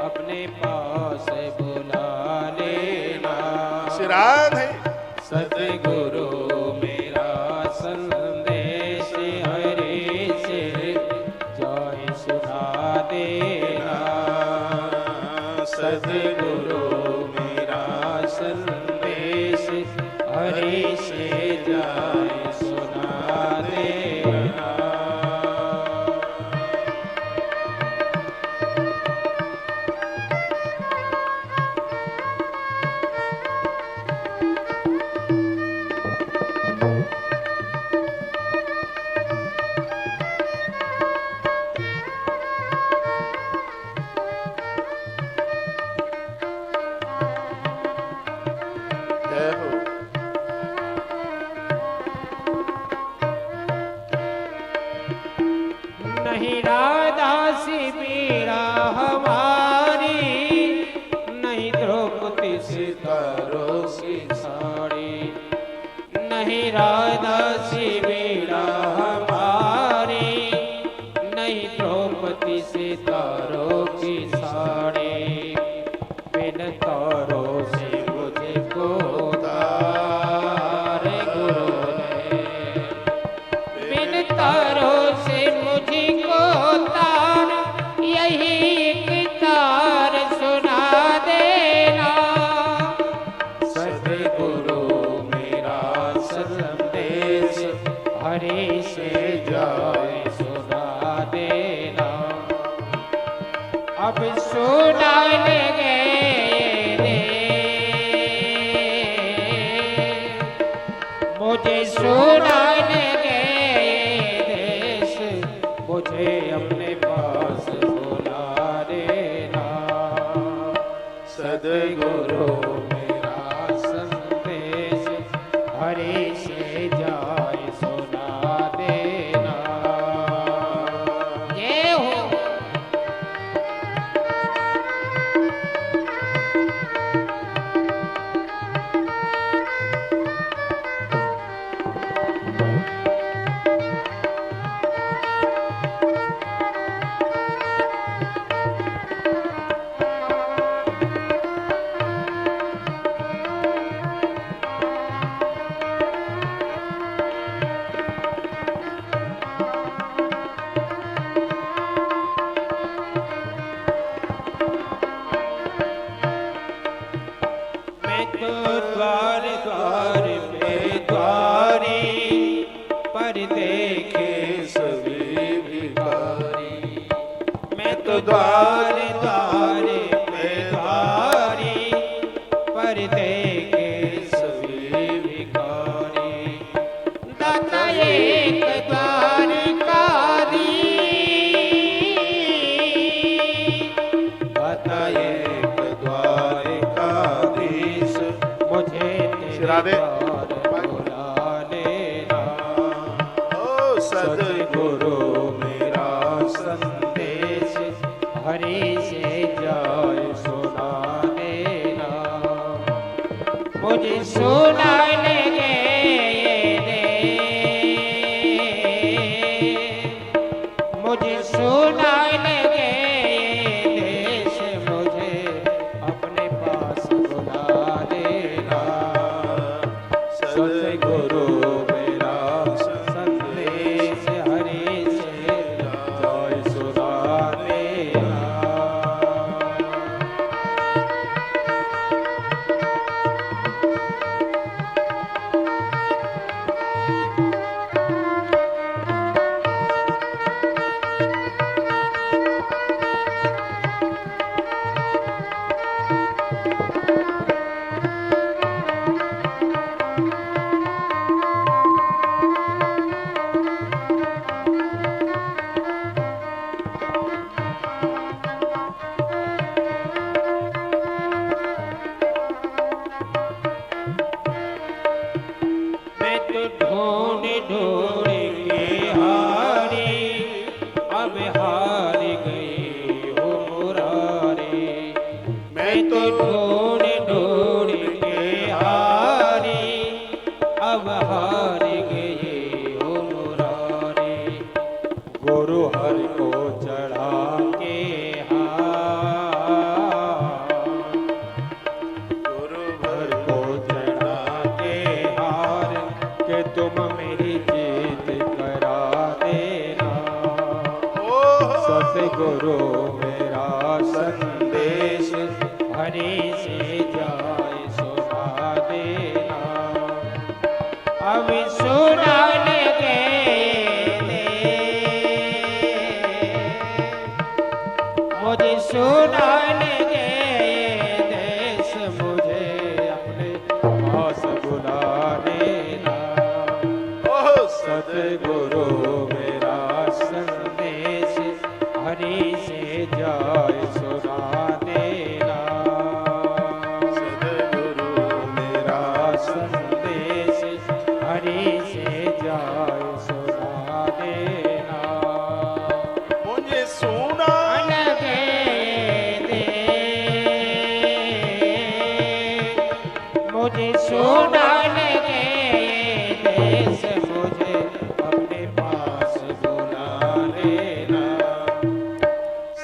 B: अपने पास बुला लेना।
A: राधे।
B: सतगुरु मेरा संदेश, हरि से जाए सुना देना। सतगुरु मेरा संदेश, हरि से जाए सुना देना।
A: जय हो।
B: नहीं राधा सी पीड़ा हमारी, नहीं द्रौपदी सितारों की साड़ी। नहीं राधा सी पीड़ा हमारी, नहीं द्रौपदी सितारों की साड़ी। बिन तारों से मुझको तार गुरु ने, बिन तारों से मुझको तार, यही एक तार सुना देना। सतगुरु मेरा संदेश, हरि से जाए सुना देना। अब सुना लगे दे, मुझे सुना लगे देश, मुझे अपने पास बुला लेना। सतगुरु मेरा संदेश, हरि से जाए सुना देना। ये हो तो द्वार द्वार पे द्वारी, पर देखे
A: सभी भिखारी।
B: मैं तो द्वार द्वार पे द्वारी, पर देखे सभी भिखारी। दाता एक द्वार का
A: दाता एक द्वारिकाधीश,
B: मुझे
A: राधे।
B: बुला लेना।
A: ओ सद्गुरु मेरा
B: संदेश हरि से जाए सुना देना। मुझे सुना लगे मुझे सुना लगे देश, मुझे अपने पास बुला लेना। सतगुरु मेरा संदेश हरि से जाए सुना देना। मैं तो ढूंढ ढूंढ के हारी, अब हार गई हो मुरारी। मैं तो ढूंढ ढूंढ के हारी, अब हार गई हो मुरारी। गुरु हरि को चढ़ा के
A: गुरु
B: हर को चढ़ा के हार के तुम मेरी जीत करा देना। सतगुरु मेरा संदेश हरि से जाए सुना देना। अब सुना लगे मुझे सुना लगे देश, मुझे अपने पास बुला लेना। सतगुरु मेरा संदेश हरि से जाए सुना देना।
A: सद्गुरु
B: मेरा संदेश हरि से जाए सुना देना।
A: मुझे सुना
B: लगे मुझे सुना लगे देश, मुझे अपने पास बुला लेना।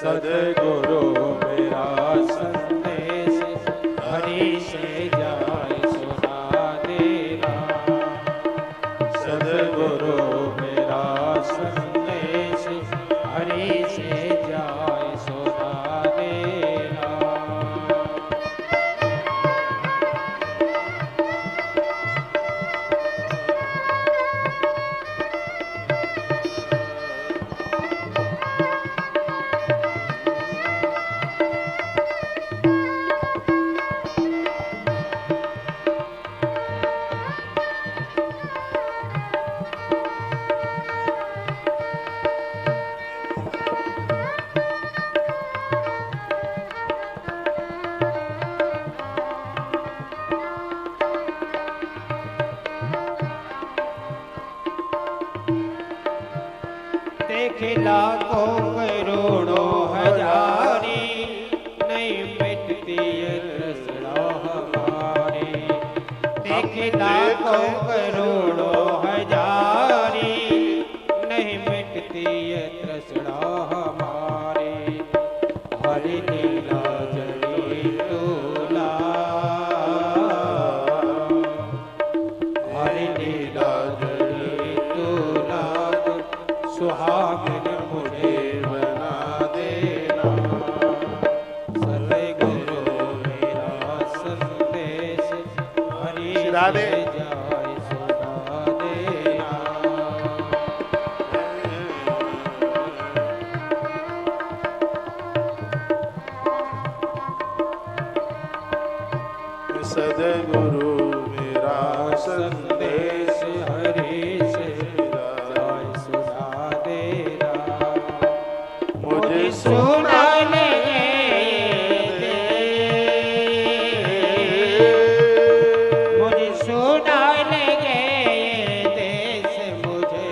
B: सतगुरु मेरा संदेश हरि से जाए सुना देना। सतगुरु मेरा संदेश हरि से जाए सुना देना। देख लाखों करोड़ों हजारी, नहीं मिटती ये तृष्णा हमारी। देख लाखों करोड़ों हजारी, नहीं मिटती ये तृष्णा हमारी। हरि लीला जड़ी तूला, हरि लीला जड़ी तूला, सुहागिन मुझे बना देना। सतगुरु मेरा संदेश
A: सुधा दे।
B: जाय सुधा देना।
A: सदगुरु मेरा संदेश
B: हरि से जाय सुधा देना।
A: मुझे
B: सुनाने दे, मुझे सुनाने गए देश, मुझे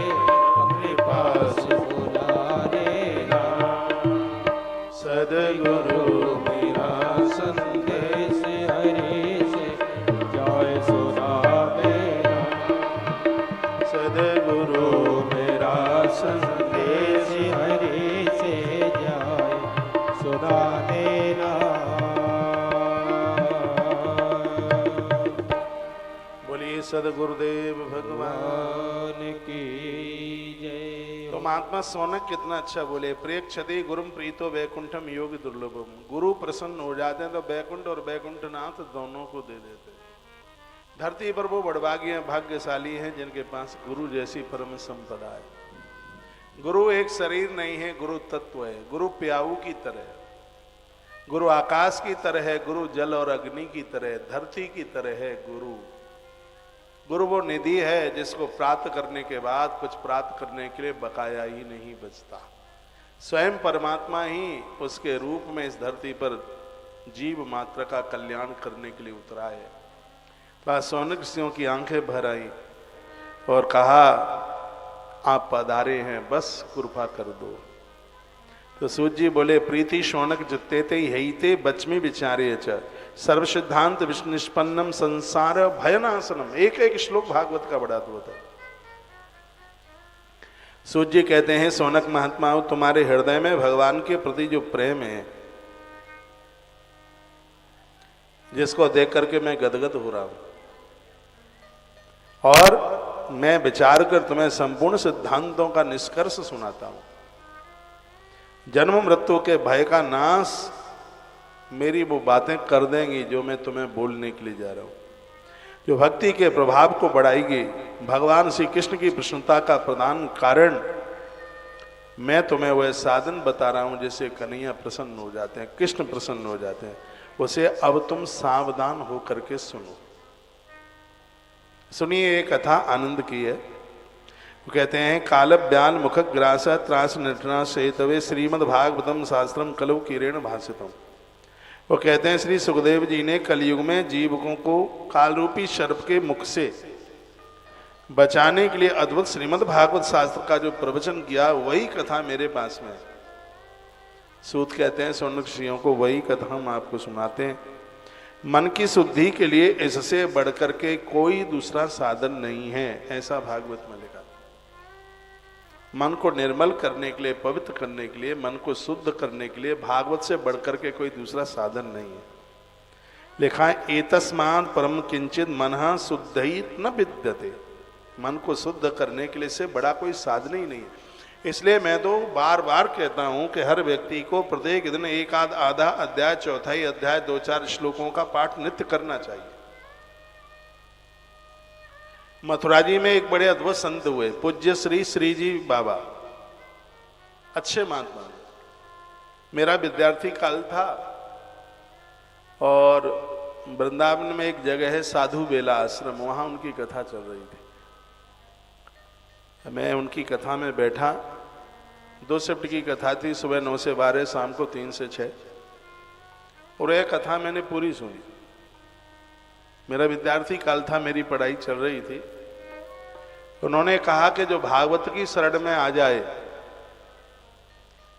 B: अपने पास बुला लेना।
A: सदगुरु मेरा
B: संदेश हरि से जाय सुधा देना।
A: सदगुरु मेरा
B: संदेश हरि से जाय सुधा देना।
A: बोलिए सदगुरुदेव भगवान
B: भगवान की जय।
A: तो महात्मा सोनक कितना अच्छा बोले, प्रेक्षते गुरुम प्रीतो वैकुंठम योग दुर्लभम। गुरु प्रसन्न हो जाते हैं तो वैकुंठ और वैकुंठनाथ दोनों को दे देते हैं। धरती पर वो बड़भागी भाग्यशाली हैं जिनके पास गुरु जैसी परम संपदा है। गुरु एक शरीर नहीं है, गुरु तत्व है। गुरु प्याऊ की तरह है, गुरु आकाश की तरह है, गुरु जल और अग्नि की तरह है, धरती की तरह है। गुरु वो निधि है जिसको प्राप्त करने के बाद कुछ प्राप्त करने के लिए बकाया ही नहीं बचता। स्वयं परमात्मा ही उसके रूप में इस धरती पर जीव मात्र का कल्याण करने के लिए उतरा है। तो सोनक ऋषियों की आंखें भर आई और कहा आप पधारे हैं, बस कृपा कर दो। तो सूत जी बोले प्रीति शौनक जिते ते यही ते बचमी विचारे च सर्व सिद्धांत निष्पन्नम संसार भयनाशनम। एक एक श्लोक भागवत का बड़ा अद्भुत है। सूत जी कहते हैं सोनक महात्मा तुम्हारे हृदय में भगवान के प्रति जो प्रेम है, जिसको देख करके मैं गदगद हो रहा हूं, और मैं विचार कर तुम्हें संपूर्ण सिद्धांतों का निष्कर्ष सुनाता हूं। जन्म मृत्यु के भय का नाश मेरी वो बातें कर देंगी जो मैं तुम्हें बोलने के लिए जा रहा हूं, जो भक्ति के प्रभाव को बढ़ाएगी। भगवान श्री कृष्ण की प्रसन्नता का प्रधान कारण मैं तुम्हें वह साधन बता रहा हूं जिससे कन्हैया प्रसन्न हो जाते हैं, कृष्ण प्रसन्न हो जाते हैं। उसे अब तुम सावधान होकर के सुनो। सुनिए, एक कथा आनंद की है। वो कहते हैं काल ब्याल मुख ग्रास त्रास नटना सेतवे श्रीमद् भागवतम शास्त्रम कलु किरेण भाषितम। वो कहते हैं श्री सुखदेव जी ने कलयुग में जीवकों को काल रूपी सर्प के मुख से बचाने के लिए अद्भुत श्रीमद् भागवत शास्त्र का जो प्रवचन किया, वही कथा मेरे पास में है। सूत कहते हैं सोनक ऋषियों को वही कथा हम आपको सुनाते हैं। मन की शुद्धि के लिए इससे बढ़कर के कोई दूसरा साधन नहीं है, ऐसा भागवत में लिखा। मन को निर्मल करने के लिए, पवित्र करने के लिए, मन को शुद्ध करने के लिए भागवत से बढ़कर के कोई दूसरा साधन नहीं है। लिखा है एतस्मात् परम किंचित मनः शुद्धैत न विद्यते। मन को शुद्ध करने के लिए से बड़ा कोई साधन ही नहीं है। इसलिए मैं तो बार बार कहता हूं कि हर व्यक्ति को प्रत्येक दिन एक आधा अध्याय, चौथाई अध्याय, 2-4 श्लोकों का पाठ नित्य करना चाहिए। मथुरा जी में एक बड़े अद्भुत संत हुए, पूज्य श्री जी बाबा, अच्छे महात्मा। मेरा विद्यार्थी काल था और वृंदावन में एक जगह है साधु बेला आश्रम, वहां उनकी कथा चल रही थी। मैं उनकी कथा में बैठा। 2 शिफ्ट की कथा थी, सुबह 9 से 12, शाम को 3 से 6, और यह कथा मैंने पूरी सुनी। मेरा विद्यार्थी काल था, मेरी पढ़ाई चल रही थी। उन्होंने कहा कि जो भागवत की शरण में आ जाए,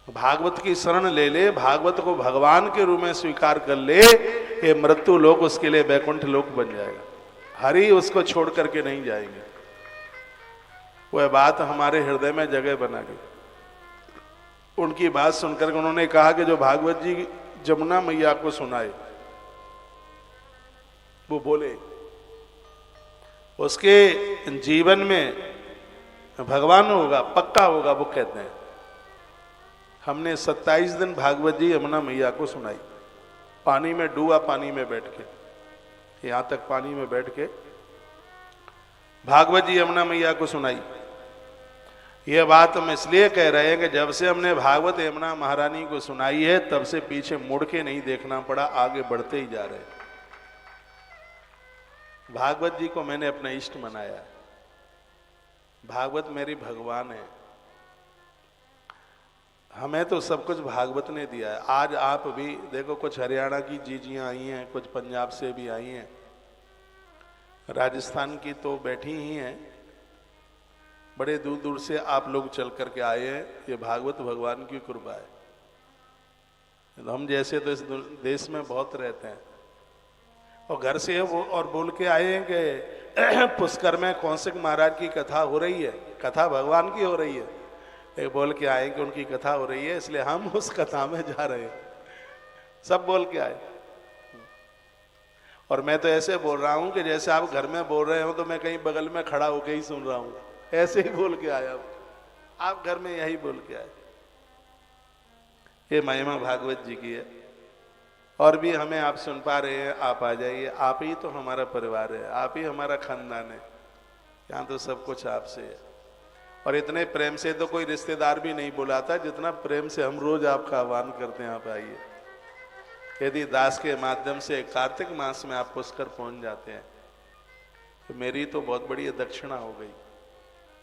A: भागवत की शरण ले ले, भागवत को भगवान के रूप में स्वीकार कर ले, ये मृत्यु लोक उसके लिए वैकुंठ लोक बन जाएगा। हरि उसको छोड़ करके नहीं जाएंगे। वह बात हमारे हृदय में जगह बना गई। उनकी बात सुनकर उन्होंने कहा कि जो भागवत जी जमुना मैया को सुनाए, वो बोले उसके जीवन में भगवान होगा, पक्का होगा, वो कहते हैं। हमने 27 दिन भागवत जी यमुना मैया को सुनाई, पानी में डूबा, पानी में बैठ के, यहाँ तक पानी में बैठ के भागवत जी यमुना मैया को सुनाई। ये बात हम इसलिए कह रहे हैं कि जब से हमने भागवत यमुना महारानी को सुनाई है तब से पीछे मुड़ के नहीं देखना पड़ा, आगे बढ़ते ही जा रहे हैं। भागवत जी को मैंने अपना इष्ट मनाया। भागवत मेरी भगवान है। हमें तो सब कुछ भागवत ने दिया है। आज आप भी देखो, कुछ हरियाणा की जीजियां आई हैं, कुछ पंजाब से भी आई हैं, राजस्थान की तो बैठी ही हैं, बड़े दूर दूर से आप लोग चल करके आए हैं। ये भागवत भगवान की कृपा है। हम जैसे तो इस देश में बहुत रहते हैं और घर से वो और बोल के आए हैं कि पुष्कर में कौशिक महाराज की कथा हो रही है, कथा भगवान की हो रही है। एक बोल के आए कि उनकी कथा हो रही है, इसलिए हम उस कथा में जा रहे हैं। सब बोल के आए। और मैं तो ऐसे बोल रहा हूं कि जैसे आप घर में बोल रहे हो तो मैं कहीं बगल में खड़ा होके ही सुन रहा हूं। ऐसे ही बोल के आया, आप घर में यही बोल के आए। ये महिमा भागवत जी की है। और भी हमें आप सुन पा रहे हैं, आप आ जाइए। आप ही तो हमारा परिवार है, आप ही हमारा खानदान है। यहाँ तो सब कुछ आपसे है। और इतने प्रेम से तो कोई रिश्तेदार भी नहीं बुलाता जितना प्रेम से हम रोज आपका आह्वान करते हैं, आप आइए। यदि दास के माध्यम से कार्तिक मास में आप पुष्कर पहुंच जाते हैं तो मेरी तो बहुत बड़ी दक्षिणा हो गई,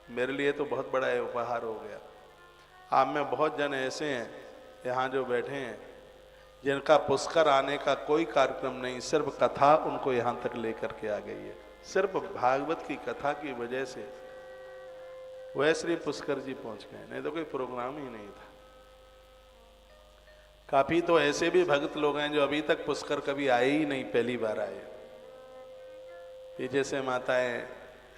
A: मेरे लिए तो बहुत बड़ा उपहार हो गया। आप में बहुत जन ऐसे हैं यहाँ जो बैठे हैं जिनका पुष्कर आने का कोई कार्यक्रम नहीं, सिर्फ कथा उनको यहाँ तक लेकर के आ गई है। सिर्फ भागवत की कथा की वजह से वह श्री पुष्कर जी पहुंच गए, नहीं तो कोई प्रोग्राम ही नहीं था। काफी तो ऐसे भी भक्त लोग हैं जो अभी तक पुष्कर कभी आए ही नहीं, पहली बार आए। पीछे से माताएं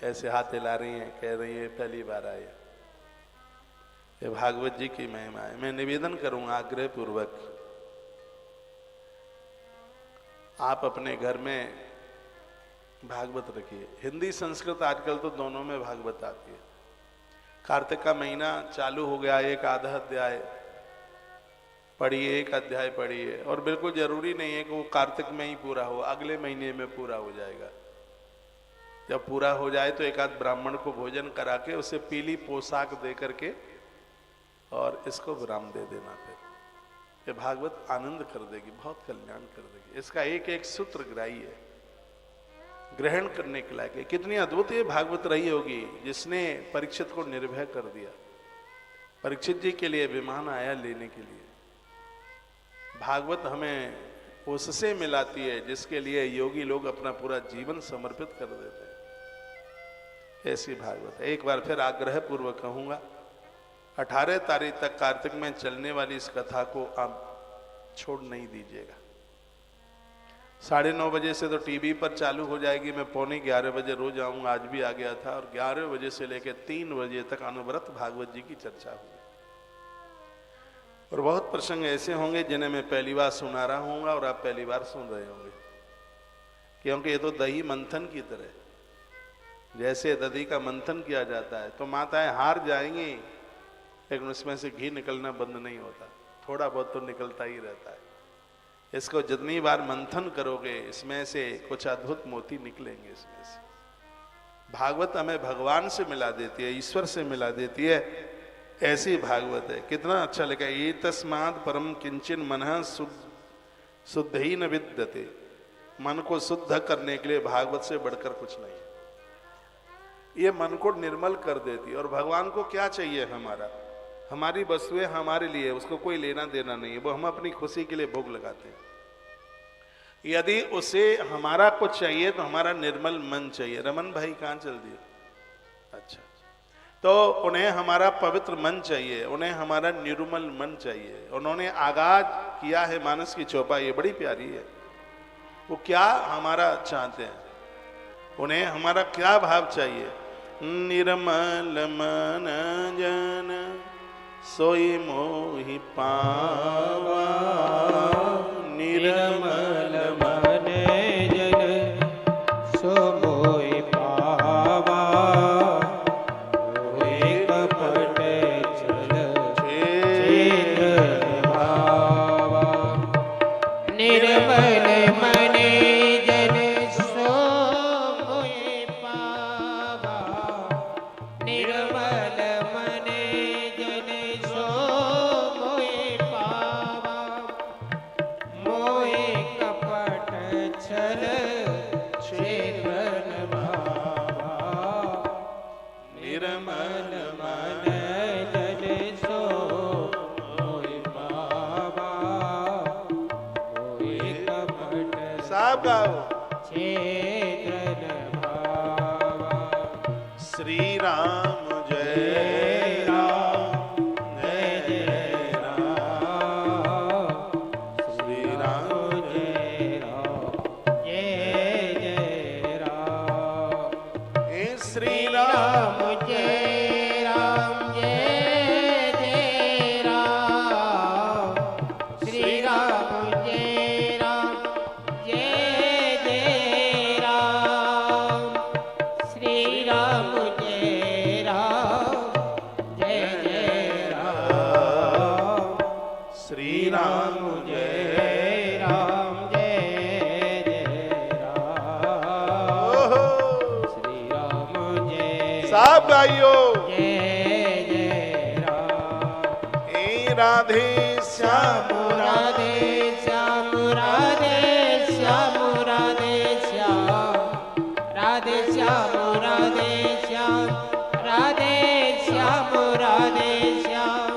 A: ऐसे हाथ हिला रही हैं, कह रही है पहली बार आए। ये भागवत जी की महिमा है। मैं निवेदन करूंगा आग्रह पूर्वक, आप अपने घर में भागवत रखिए। हिंदी संस्कृत आजकल तो दोनों में भागवत आती है। कार्तिक का महीना चालू हो गया, एक आधा अध्याय पढ़िए, एक अध्याय पढ़िए। और बिल्कुल जरूरी नहीं है कि वो कार्तिक में ही पूरा हो, अगले महीने में पूरा हो जाएगा। जब पूरा हो जाए तो एक आध ब्राह्मण को भोजन करा के उसे पीली पोशाक दे करके और इसको विराम दे देना। फिर ये भागवत आनंद कर देगी, बहुत कल्याण कर देगी। इसका एक एक सूत्र ग्राही है, ग्रहण करने के लायक। कितनी अद्भुत ये भागवत रही होगी जिसने परीक्षित को निर्भय कर दिया। परीक्षित जी के लिए विमान आया लेने के लिए। भागवत हमें उससे मिलाती है जिसके लिए योगी लोग अपना पूरा जीवन समर्पित कर देते हैं। ऐसी भागवत है। एक बार फिर आग्रह पूर्वक कहूंगा, 18 तारीख तक कार्तिक में चलने वाली इस कथा को आप छोड़ नहीं दीजिएगा। 9:30 बजे से तो टीवी पर चालू हो जाएगी। मैं 11:15 बजे रोज आऊंगा, आज भी आ गया था। और 11 बजे से लेकर 3 बजे तक अनवरत भागवत जी की चर्चा होगी। और बहुत प्रसंग ऐसे होंगे जिन्हें मैं पहली बार सुना रहा हूँ और आप पहली बार सुन रहे होंगे, क्योंकि ये तो दही मंथन की तरह, जैसे दही का मंथन किया जाता है तो माताएं हार जाएंगी, लेकिन उसमें से घी निकलना बंद नहीं होता, थोड़ा बहुत तो निकलता ही रहता है। इसको जितनी बार मंथन करोगे इसमें से कुछ अद्भुत मोती निकलेंगे। इसमें से भागवत हमें भगवान से मिला देती है, ईश्वर से मिला देती है। ऐसी भागवत है। कितना अच्छा लिखा है, ये तस्माद परम किंचन मनः शुद्ध ही न विद्यते। मन को शुद्ध करने के लिए भागवत से बढ़कर कुछ नहीं। ये मन को निर्मल कर देती है। और भगवान को क्या चाहिए? हमारी वस्तुएं हमारे लिए, उसको कोई लेना देना नहीं है, वो हम अपनी खुशी के लिए भोग लगाते हैं। यदि उसे हमारा कुछ चाहिए तो हमारा निर्मल मन चाहिए। रमन भाई कहाँ चल दिए? अच्छा, तो उन्हें हमारा पवित्र मन चाहिए, उन्हें हमारा निर्मल मन चाहिए। उन्होंने आगाज किया है मानस की चौपाई, बड़ी प्यारी है। वो क्या हमारा चाहते हैं, उन्हें हमारा क्या भाव चाहिए? निर्मल मन जन सोई मोहि पावा, निर्मल
B: मन जन सो मोहि पावा, कपट छल छेद भावा। निर्मल मन जन सो मोहि पावा,
A: साहब गाओ।
B: क्षेत्र भावा
A: श्री राम जय राम जय जय राम। श्री राम
B: जय राम जय जय राम।
A: हे श्री राम
B: जय राम जय जय राम। श्री राम जय राम जय जय राम। श्री राम जय राम जय जय राम।
A: श्री राम
B: जय राम जय जय राम।
A: ओहो
B: श्री राम जय
A: साहब गाइयो।
B: जय जय राम।
A: हे राधे श्याम
B: राधे श्याम राधे श्याम राधे श्याम राधे श्याम राधे श्याम राधे श्याम राधे श्याम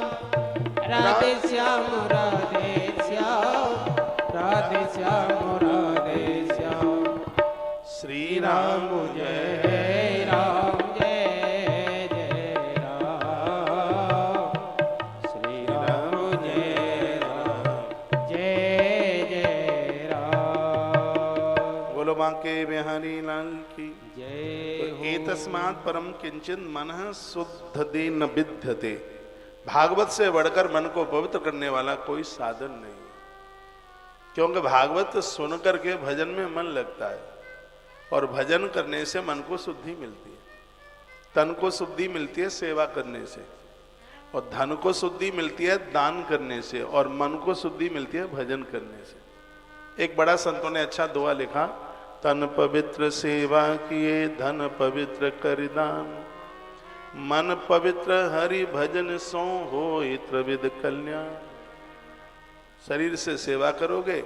B: राधे श्याम राधे श्याम राधे श्याम राधे श्याम।
A: श्री राम
B: जय राम जय जय राम। श्री राम जय राम जय जय राम।
A: बोलो बांके बिहारी लाल की
B: जय हो।
A: एतस्मात् परम किंचित मनः शुद्धते न विद्यते। भागवत से बढ़कर मन को पवित्र करने वाला कोई साधन नहीं, क्योंकि भागवत सुन करके भजन में मन लगता है और भजन करने से मन को शुद्धि मिलती है, तन को शुद्धि मिलती है सेवा करने से, और धन को शुद्धि मिलती है दान करने से, और मन को शुद्धि मिलती है भजन करने से। एक बड़ा संतों ने अच्छा दुआ लिखा, तन पवित्र सेवा किए धन पवित्र कर दान, मन पवित्र हरि भजन सो होय त्रिविध कल्याण। शरीर से सेवा करोगे,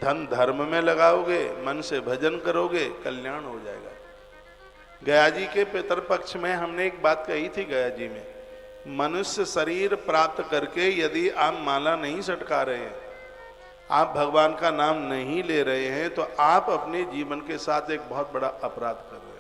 A: धन धर्म में लगाओगे, मन से भजन करोगे, कल्याण हो जाएगा। गया जी के पितरपक्ष में हमने एक बात कही थी, गया जी में, मनुष्य शरीर प्राप्त करके यदि आप माला नहीं सटका रहे हैं, आप भगवान का नाम नहीं ले रहे हैं, तो आप अपने जीवन के साथ एक बहुत बड़ा अपराध कर रहे हैं।